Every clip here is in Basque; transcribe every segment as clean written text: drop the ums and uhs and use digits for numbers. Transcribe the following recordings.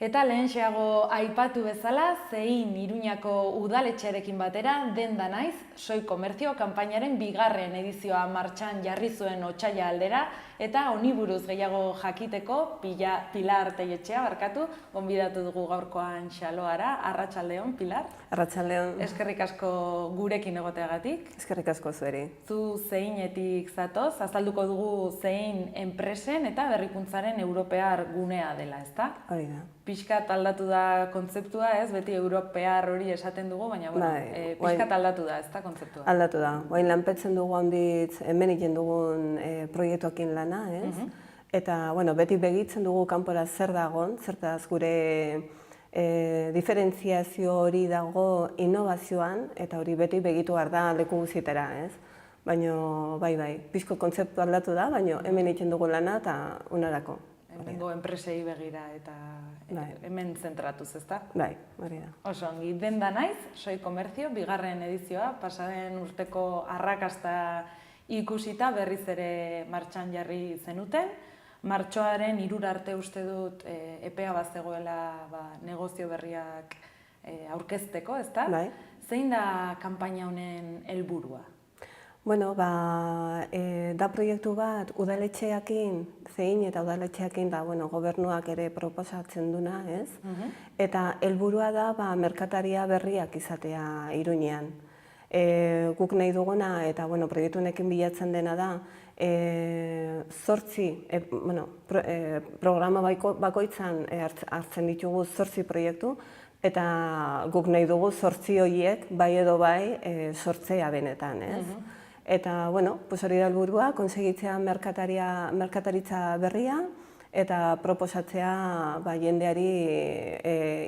Eta lehenxeago aipatu bezala, zein Iruñako udaletxearekin batera denda naiz, Soi Komertzio kanpainaren bigarren edizioa martxan jarri zuen otsaila aldera, eta honi buruz gehiago jakiteko Pilar Telletxea gonbidatu dugu gaurkoan Xaloara. Arratsaldeon, Pilar. Arratsaldeon. Eskerrik asko gurekin egoteagatik. Eskerrik asko zueri. Zu zeinetik zatoz, azalduko dugu zein enpresen eta berrikuntzaren europear gunea dela, ezta? Hori da. Pixkat aldatu da kontzeptua, ez? Beti europear hori esaten dugu, baina pixkat aldatu da, ez da kontzeptua? Aldatu da. Oain lanpetzen dugu handitz, hemen egin dugun proiektuakin lana, ez? Eta, beti begitzen dugu kanpora zer dagon, zertaz gure diferentziazio hori dago innovazioan, eta hori beti begitu behar da leku guztietara, ez? Baina, bai, pixko kontzeptu aldatu da, baina hemen egiten dugu lana eta unarako. Hemengo enpresei begira eta hemen zentratuz, ezta? Bai, hori da. Oso ongi, denda naiz, Soi Komertzio, bigarren edizioa, pasaren urteko arrakasta ikusita berriz ere martxan jarri zenuten. Martxoaren 3 arte uste dut epea bazegoela negozio berriak aurkezteko, ezta? Bai. Zein da kanpaina honen helburua? Da proiektu bat udaletxeakin, zein eta udaletxeakin da gobernuak ere proposatzen duna, ez? Eta helburua da merkataria berriak izatea Iruñean. Guk nahi duguna eta proiektu honekin bilatzen dena da, 8 programa bakoitzan hartzen ditugu 8 proiektu, eta guk nahi dugu 8 horiek bai edo bai sortzea benetan, ez? Eta, hori da helburua, konsegitzea merkataritza berria eta proposatzea jendeari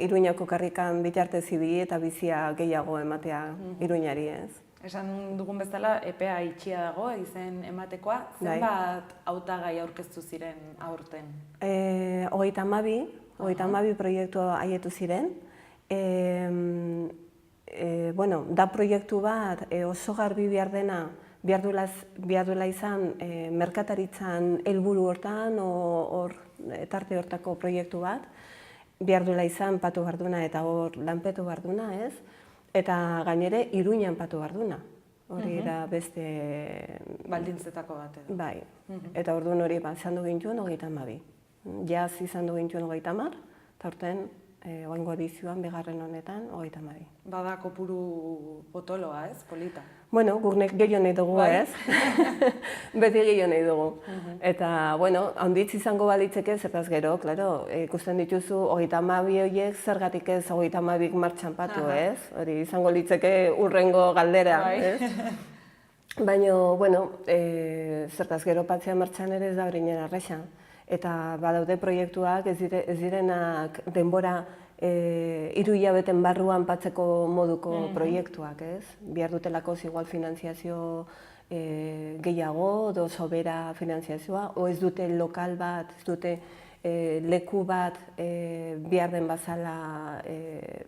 Iruñako karrikan bitartez ibili eta bizia gehiago ematea Iruñari, ez? Esan dugun bezala, epea itxia dago, izen ematekoa. Zenbat hautagai aurkeztu ziren aurten? 32 proiektu haietu ziren. Da proiektu bat oso garbi behar duela izan merkataritzan helburu hortan, tarte hortako proiektu bat, behar duela izan patu behar duna eta hor lanpetu behar duna, ez? Eta gainere Iruñan patu behar duna. Hori da beste... Baldintzetako bat edo. Bai. Eta orduan hori izan du gintuen 32. Jaz izan du gintuen 30, eta horten oaingo edizioan bigarren honetan 32. Bada kopuru potoloa, ez? Polita. Guk gehiago nahi dugu, ez? Beti gehiago nahi dugu. Eta, handitz izango balitzeke, zertaz gero, ikusten dituzu 32 horiek zergatik ez 32 martxan patu, ez? Hori izango litzeke urrengo galdera, ez? Baina, zertaz gero patzea martxan ere ez da brinera erresa. Eta badaude proiektuak ez direnak denbora 3 hilabeten barruan patzeko moduko proiektuak, ez? Behar dutelako igual finanziazio gehiago, edo sobera finanziazioa, o ez dute lokal bat, ez dute leku bat behar den bazala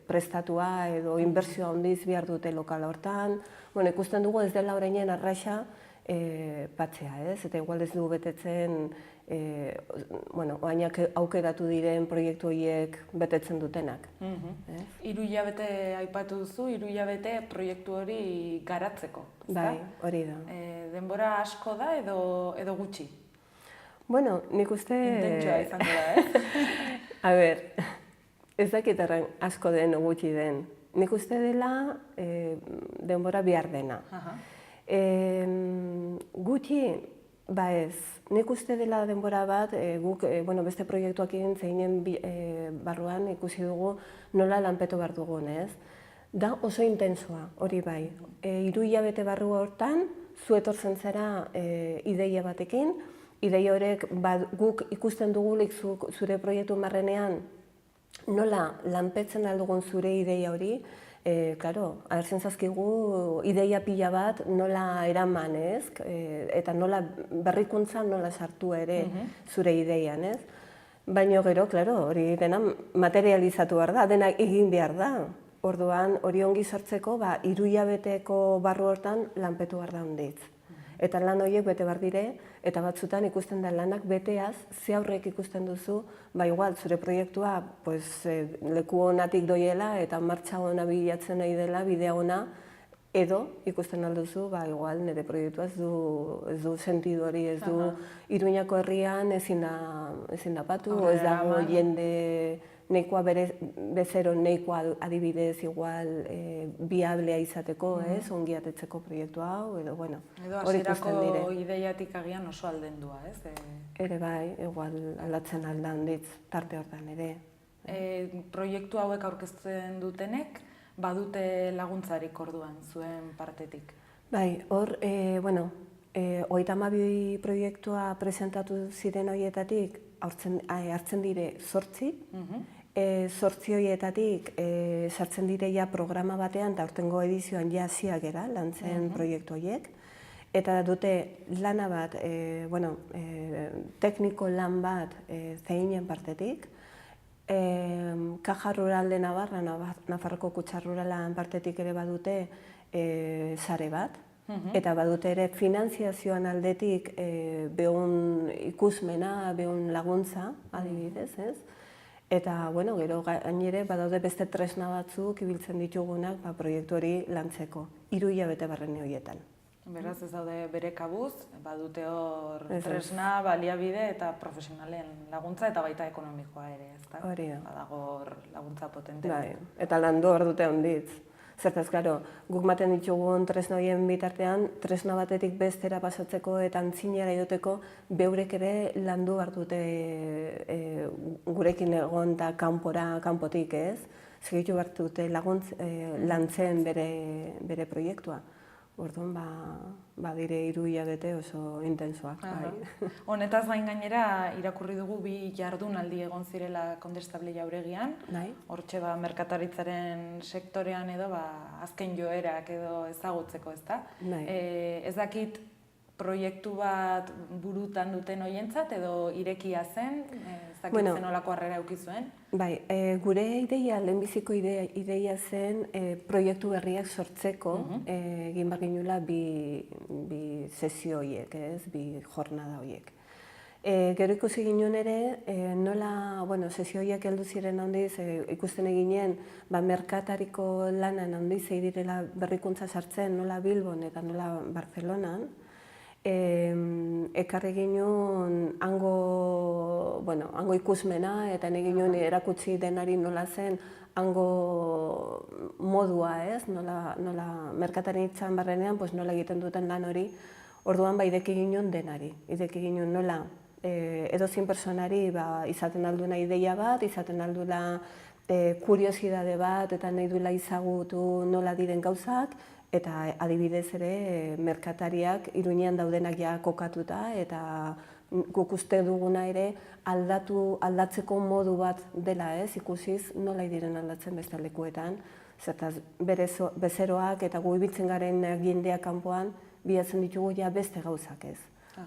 prestatua edo inbertsioa handiz behar dute lokal hortan. Ikusten dugu ez dela orainen arraixa patzea, ez? Eta igual ez du betetzen oainak aukeratu diren proiektu horiek betetzen dutenak. 3 hilabete aipatu duzu, 3 hilabete proiektu hori garatzeko. Bai, hori da. Denbora asko da edo gutxi? Nik uste... Intentsua izango da, ez? A ber, ez dakit asko den o gutxi den. Nik uste dela denbora behar dena. Gutxi, ez. Nik uste dela denbora bat, guk beste proiektuak egin zeinen barruan ikusi dugu nola lanpetu behar dugun, ez? Da oso intensoa, hori bai. 3 hilabete barru hortan, zu etortzen zera ideia batekin, ideia horrek guk ikusten dugulik zure proiektu marrenean nola lanpetzen aldugun zure ideia hori, agertzen zazkigu ideia pila bat nola eraman, ez? Eta nola berrikuntza nola sartu ere zure ideian, ez? Baina gero, hori dena materializatu behar da, dena egin behar da. Orduan, hori ongi sortzeko, 3 hilabeteko barru hortan lanpetu behar da handitz. Eta lan horiek bete behar dire, eta batzutan ikusten da lanak beteaz, ze aurrek ikusten duzu, igual, zure proiektua leku onatik doiela eta martxa ona bilatzen nahi dela, bidea ona, edo ikusten alduzu, igual, nire proiektua ez du sentidu hori, ez du Iruñako herrian ezin da patu, ez dago jende nahikoa bezero nahikoa adibidez igual biablea izateko, ongi atetzeko proiektu hau, edo, bueno, hori ikusten dire. Hasierako ideiatik agian oso aldendua, ez? Ere bai, igual aldatzen aldan ditz, tarte hortan ere. Proiektu hauek aurkezten dutenek, badute laguntzarik orduan zuen partetik? Bai, hor, bueno, 32 proiektua presentatu ziren horietatik hartzen dire 8, 8 horietatik sartzen dire ja programa batean eta aurtengo edizioan ja hasiak gara lantzen proiektu horiek. Eta dute lana bat, tekniko lan bat zeinen partetik, Kaja Rural de Navarra, Nafarroko Kutxa Ruralan partetik ere badute sare bat, eta badute ere finanziazioan aldetik behun ikusmena, behun laguntza, adibidez, ez? Eta, bueno, gero gainere badaude beste tresna batzuk ibiltzen ditugunak proiektu hori lantzeko, 3 hilabete barrene horietan. Beraz, ez daude bere kabuz, badute hor tresna, baliabide eta profesionalen laguntza eta baita ekonomikoa ere, ezta? Hori da. Badago hor laguntza potente. Bai, eta landu hor dute handitz. Zertaz, gero, guk maten ditugun tresna horien bitartean, tresna batetik bestera pasatzeko eta antzinera idoteko, beurek ere landu behar dute gurekin egon eta kanpotik, ez? Segitu behar dute lantzen bere proiektua. Orduan, badire 3 hilabete oso intensoak. Honetaz gain gainera, irakurri dugu 2 jardunaldi egon zirela Kondestable Jauregian. Hortxe merkataritzaren sektorean edo azken joerak edo ezagutzeko, ezta? Ez dakit proiektu bat burutan duten hoientzat edo irekia zen, ez dakit zenolako harrera eduki zuen? Bai, gure ideia, lehenbiziko ideia zen proiektu berriak sortzeko egin behar ginula bi sesio horiek, ez, bi jornada horiek. Gero ikusi ginen ere, nola, sesio horiek heldu ziren handiz, ikusten eginen, merkatariko lanan handiz direla berrikuntza sartzen, nola Bilbon eta nola Barcelonan, ekarri ginen hango ikusmena eta ginen erakutsi denari nola zen hango modua, ez? Nola merkataritzan barrenean nola egiten duten lan hori, orduan ideki ginen denari. Ideki ginen nola edozein personari izaten alduna ideia bat, izaten aldula kuriosidade bat eta nahi duela izagutu nola diren gauzak, eta adibidez ere merkatariak Iruñean daudenak ja kokatuta eta guk uste duguna ere aldatzeko modu bat dela, ez, ikusiz nola diren aldatzen beste lekuetan, zertaz bezeroak eta gu ibiltzen garen jendeak kanpoan bilatzen ditugu ja beste gauzak, ez.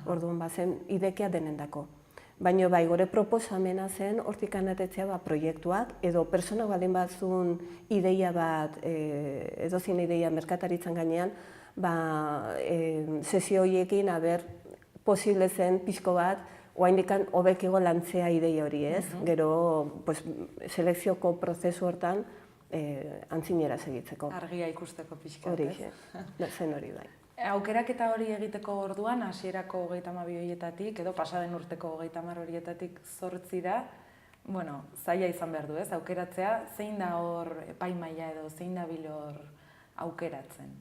Orduan zen idekia denendako. Baina gore proposamena zen hortik anatetzea proiektuak edo pertsona baldin batzun ideia bat, edozein ideia merkataritzan gainean, sesio horiekin posible zen pixko bat oraindikan hobekiago lantzea ideia hori, ez? Gero selekzioko prozesu hortan antzinera segitzeko. Argia ikusteko pixka, ez? Hori, zen hori bai. Aukeraketa hori egiteko orduan, hasierako 32 horietatik, edo pasaden urteko 30 horietatik 8 zaila izan behar du, ez? Aukeratzea, zein da hor epaimaila edo zein da hor aukeratzen?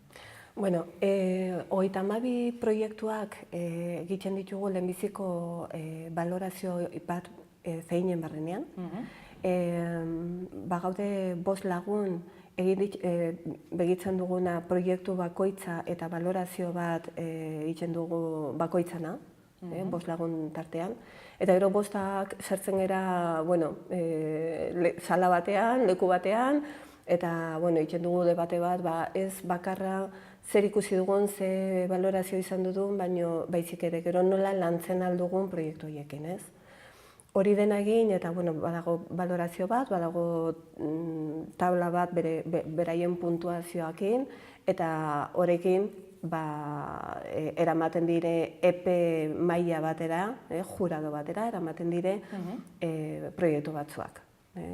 32 proiektuak egiten ditugu lehenbiziko balorazio bat zeinen barrenean. Gaude 5 lagun begitzen duguna proiektu bakoitza eta balorazio bat egiten dugu bakoitzana, 5 lagun tartean. Eta gero 5ak sartzen gara, sala batean, leku batean, eta egiten dugu debate bat, ez bakarra zer ikusi dugun, ze balorazio izan dudun, baina baizik ere gero nola lantzen aldugun proiektu horiekin, ez? Hori dena egin, eta badago balorazio bat, badago tabla bat beraien puntuazioakin, eta horrekin eramaten dire epe maila batera, jurado batera, eramaten dire proiektu batzuak.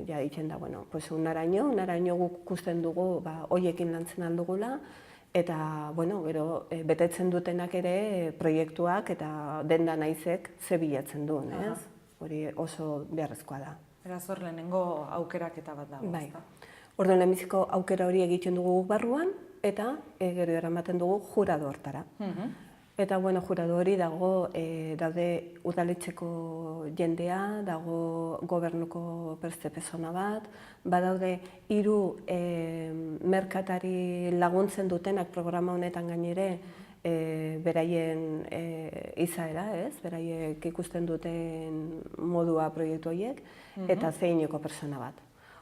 Ja ditzen da, bueno, pues unaraino guk ikusten dugu hoiekin lantzen aldugula, eta, bueno, gero, betetzen dutenak ere proiektuak eta denda naizek ze bilatzen duen, ez? Hori oso beharrezkoa da. Beraz hor lehenengo aukeraketa bat dago, Bai. ezta? Orduan lehenbiziko aukera hori egiten dugu guk barruan, eta gero eramaten dugu jurado hortara. Eta, bueno, jurado hori dago, daude udaletxeko jendea, dago gobernuko beste pertsona bat, badaude 3 merkatari laguntzen dutenak programa honetan gainere, beraien izaera, ez? Beraiek ikusten duten modua proiektu horiek, eta zeineko pertsona bat.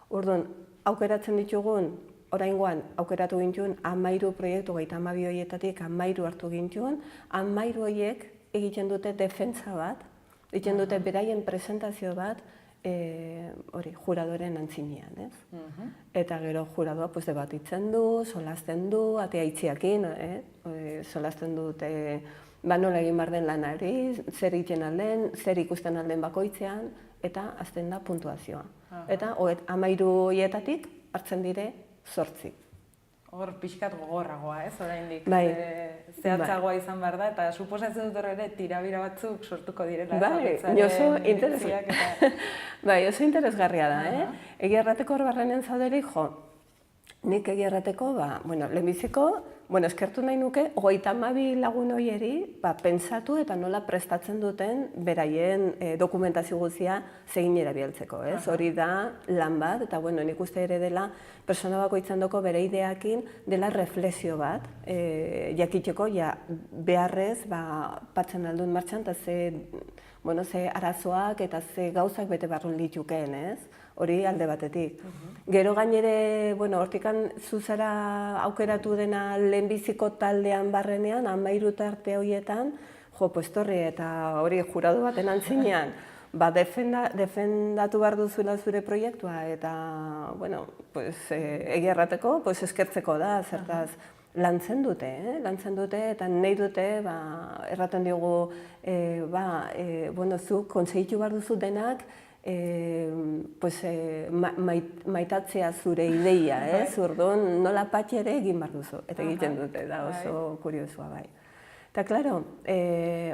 Orduan, aukeratzen ditugun, oraingoan aukeratu gintuen 13 proiektu 32 horietatik 13 hartu gintuen, 13 horiek egiten dute defentsa bat, egiten dute beraien presentazio bat, juradoren antzinean, ez? Eta gero juradoa debatitzen du, solasten du, atea itxiakin, solasten dute nola egin behar den lanari, zer egiten alden, zer ikusten alden bakoitzean, eta azten da puntuazioa. Eta 13 horietatik hartzen dire 8. Hor pixkat gogorragoa, ez, oraindik. Bai. Zehatzagoa izan behar da, eta suposatzen dut hor ere tirabira batzuk sortuko direla. Bai, oso interesgarria da, Egia errateko hor barrenean zauderik, nik egia errateko, lehenbiziko, eskertu nahi nuke, 32 lagun horieri pentsatu eta nola prestatzen duten beraien dokumentazio guztia zegin erabiltzeko, ez? Hori da lan bat, eta nik uste ere dela persona bakoitzan doko bere ideakin dela reflexio bat, jakiteko, beharrez, patzen aldun martxan, eta ze arazoak eta ze gauzak bete barrun ditukeen, ez? Hori alde batetik. Gero gainere, hortikan zuzara aukeratu dena lehenbiziko taldean barrenean, 13 tarte horietan, torri eta hori jurado baten antzinean, defendatu behar duzula zure proiektua, eta, egia errateko, eskertzeko da, zertaz, lantzen dute, eta nahi dute, erraten diogu, zu kontseitu behar duzu denak, maitatzea zure ideia, orduan nola patxe ere egin behar duzu, eta egiten dute, da oso kuriosua bai. Eta, klaro,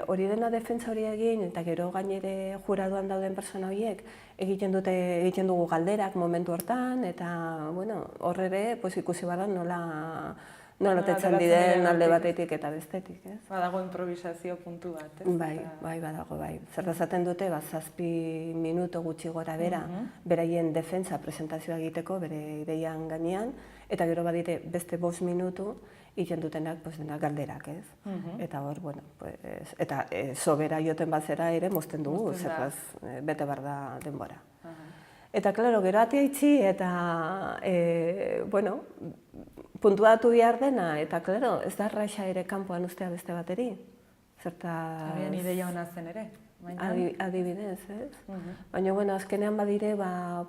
hori dena defentsa hori egin, eta gero gainere juradoan dauden persona horiek, egiten dugu galderak momentu hortan, eta, hor ere ikusi badan nola tetzen diren alde batetik eta bestetik, ez? Badago improvisazio puntu bat, ez? Bai, badago, bai. Zer dazaten dute, 7 minutu gutxi gora bera, beraien defentsa presentazioa egiteko, bere ideian gainean, eta gero badite beste 5 minutu, egiten dutenak denak galderak, ez? Eta hor, eta sobera joten bazera ere mozten dugu, zerraz bete behar da denbora. Eta, klaro, gero atea itxi, eta, puntuatu behar dena, eta, klaro, ez da erraixa ere kanpoan ustea beste bateri. Abian ideia hona zen ere. Adibidez, ez? Baina, azkenean badire,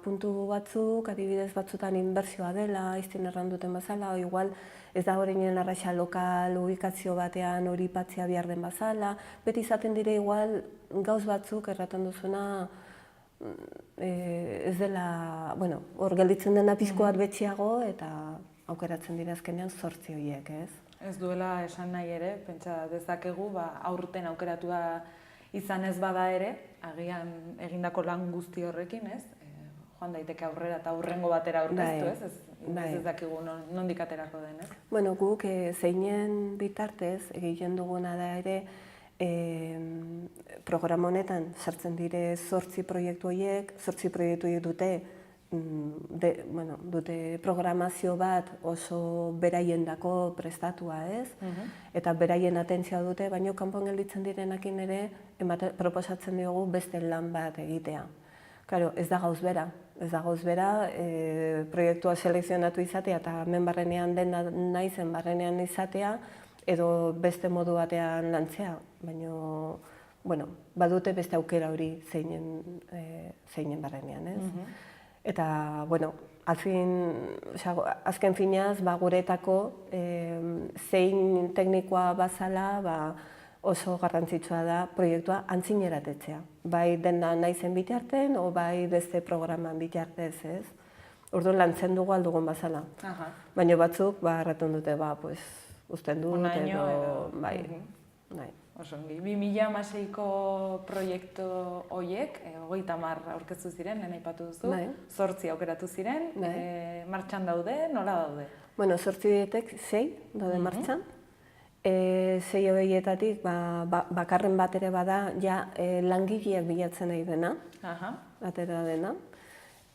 puntu batzuk, adibidez batzutan inbertsioa dela, iztien erran duten bazala, o igual ez da horreinen erraixa lokal ubikazio batean hori patzia behar den bazala, beti izaten dire igual gauz batzuk erraten duzuna, ez dela, hor gelditzen dena pizko bat betxiago, eta aukeratzen dira azkenean 8 horiek, ez? Ez duela esan nahi ere, pentsa dezakegu, aurten aukeratua izan ez bada ere, agian egindako lan guzti horrekin, ez? Joan daiteke aurrera eta aurrengo batera aurkeztu, ez? Ez dakigu nondik aterako den, ez? Guk zeinen bitartez egiten duguna da ere, programa honetan sartzen dire 8 proiektu horiek, 8 proiektu horiek dute programazio bat oso beraiendako prestatua, ez? Eta beraien atentzioa dute, baina kanpoan gelditzen direnakin ere proposatzen diogu beste lan bat egitea. Claro, ez da gauz bera, proiektua selekzionatu izatea eta hemen barrenean dena naizen barrenean izatea, edo beste modu batean lantzea, baina, badute beste aukera hori zeinen barrenean, ez? Eta, azken finaz, guretako zein teknikoa bazala, oso garrantzitsua da proiektua antzineratetzea. Bai denda naizen bitarten, o bai beste programan bitartez, ez? Orduan lantzen dugu aldugun bazala. Baina batzuk, erraten dute, uzten dut, edo, bai. Osongi, 2016ko proiektu horiek, 30 aurkeztu ziren, lehen aipatu duzu, 8 aukeratu ziren, martxan daude, nola daude? Bueno, 8 dietek 6 daude martxan. 6 horietatik bakarren bat ere bada, ja langileak bilatzen nahi dena, atera dena.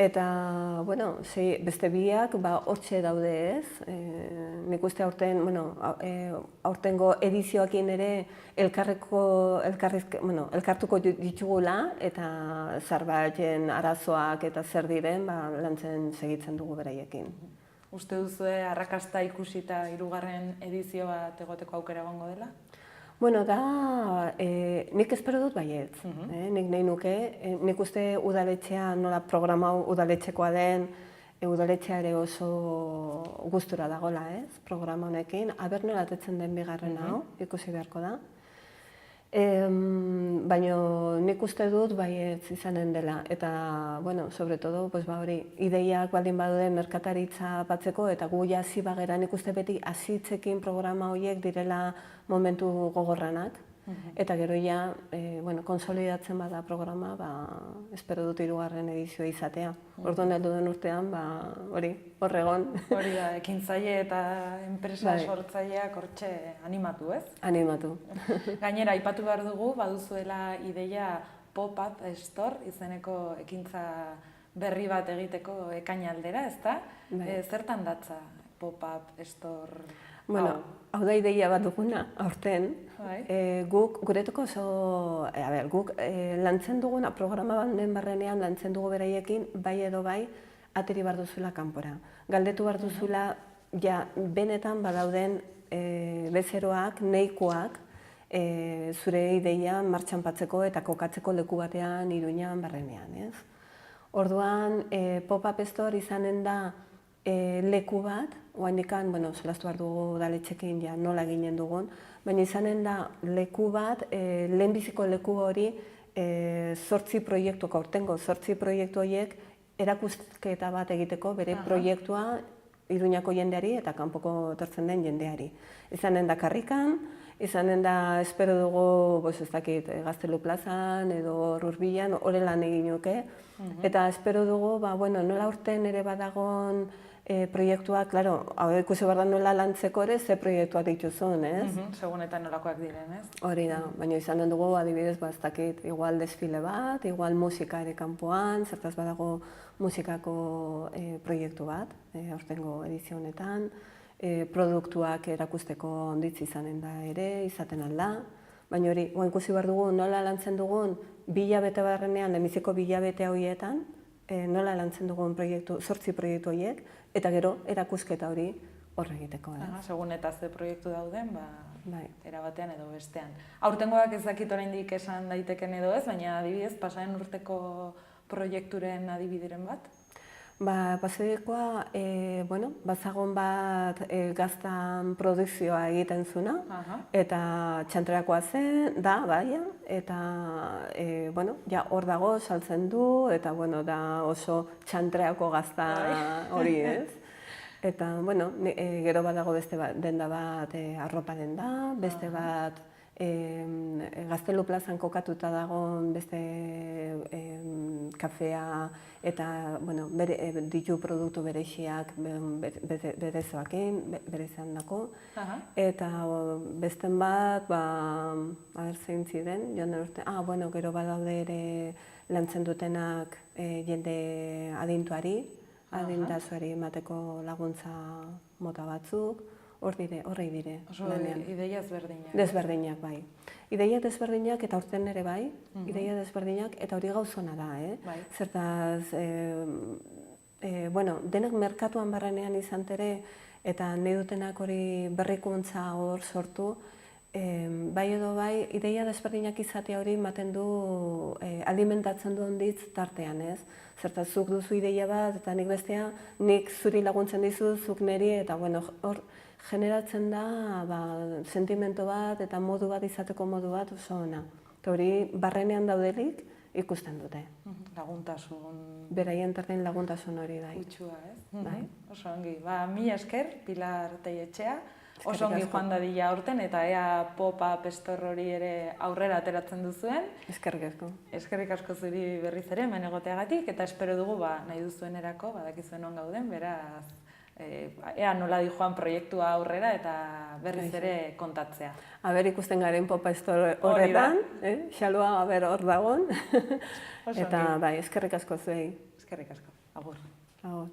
Eta, bueno, beste biak hortxe daude ez. Nik uste aurtengo edizioakin ere elkartuko ditugula eta zerbaiten arazoak eta zer diren lantzen segitzen dugu beraiekin. Uste duzue arrakasta ikusita 3. edizio bat egoteko aukera egongo dela? Bueno, nik espero dut baietz. Nik nahi nuke, nik uste udaletxea nola programa udaletxekoa den, udaletxea ere oso gustura dagoela, ez, programa honekin. Aber nola atetzen den bigarren hau, ikusi beharko da. Baina nik uste dut baietz izanen dela. Eta, bueno, sobre todo, ideiak baldin badute merkataritza batzeko, eta gu ja hasi bagera nik uste beti hasitzekin programa horiek direla momentu gogorranak. Eta gero ja, konsolidatzen bada programa, espero dut 3. edizioa izatea. Orduan heldu den urtean, hor egon. Hori da, ekintzaile eta enpresa sortzaileak hortxe animatu, ez? Animatu. Gainera, aipatu behar dugu, baduzuela ideia pop-up store izeneko ekintza berri bat egiteko ekainaldera, ezta? Zertan datza pop-up store? Bueno, hau da ideia bat duguna, aurten. Guk, guretoko guk lantzen duguna, programa banden barrenean lantzen dugu beraiekin, bai edo bai, ateri behar duzula kanpora. Galdetu behar duzula, ja, benetan badauden bezeroak, nahikoak, zure ideia martxan patzeko eta kokatzeko leku batean, Iruñan, barrenean, ez? Orduan, pop-up store izanen da leku bat, oaindikan, solastu behar dugu udaletxekin nola eginen dugun, baina izanen da leku bat, lehenbiziko leku hori 8 proiektuak, aurtengo 8 proiektu horiek erakusketa bat egiteko bere proiektua Iruñako jendeari eta kanpoko etortzen den jendeari. Izanen da karrikan, izanen da, espero dugu, ez dakit, Gaztelu plazan edo Hurbilan, horrelan egin nuke. Eta espero dugu, nola urten ere badagon proiektuak, klaro, hau ikusi behar da nola lantzeko ere, ze proiektuak dituzun, ez? Segun eta nolakoak diren, ez? Hori da, baina izanen dugu, adibidez, ez dakit, igual desfile bat, igual musika ere kanpoan, zertaz badago musikako proiektu bat, aurtengo edizio honetan, produktuak erakusteko onditz izanen da ere, izaten alda, baina hori, ikusi behar dugu nola lantzen dugun 2 hilabete barrenean, lehenbiziko 2 hilabete horietan, nola lantzen dugun 8 proiektu horiek, eta gero erakusketa hori hor egiteko. Segun eta ze proiektu dauden, era batean edo bestean. Aurtengoak ez dakit oraindik esan daiteken edo ez, baina adibidez, pasaren urteko proiekturen adibideren bat? Pasadekoa, bazagon bat gaztan produkzioa egiten zuna, eta txantrakoa zen, eta hor dago saltzen du, eta da oso txantreako gazta hori ez. Eta, gero badago beste denda bat arropa denda, beste bat Gaztelu plazan kokatuta dagoen beste kafea eta ditu produktu berexiak berezoakin, berezean dako. Eta besten bat, zein ziren, joan den urte, gero badaude ere lantzen dutenak jende adintuari, adintazuari emateko laguntza mota batzuk. Horrei dire. Oso ideia ezberdinak. Desberdinak, bai. Ideia desberdinak eta aurten ere bai, ideia desberdinak eta hori gauzona da, Zertaz, denak merkatuan barrenean izan ere eta nahi dutenak hori berrikuntza hor sortu, bai edo bai, ideia desberdinak izatea hori ematen du, alimentatzen du onditz tartean, ez? Zertaz, zuk duzu ideia bat eta nik bestea, nik zuri laguntzen dizu, zuk niri, eta hor generatzen da sentimento bat eta modu bat izateko modu bat oso ona. Eta hori barrenean daudelik ikusten dute. Laguntasun Beraien tartean laguntasun hori da. kutsua, ez? Oso ongi. Mila esker, Pilar Teietxea. Oso ongi joan dadila aurten eta ea popa pestor hori ere aurrera ateratzen duzuen. Eskerrik asko. Eskerrik asko zuri berriz ere hemen egoteagatik eta espero dugu nahi duzuenerako, badakizuen on gauden, beraz ea nola dijoan proiektua aurrera eta berriz ere kontatzea. Aber ikusten garen popa pestor horretan, xaloa hor dagon. Eta bai, eskerrik asko zuei. Eskerrik asko. Agur. Agur.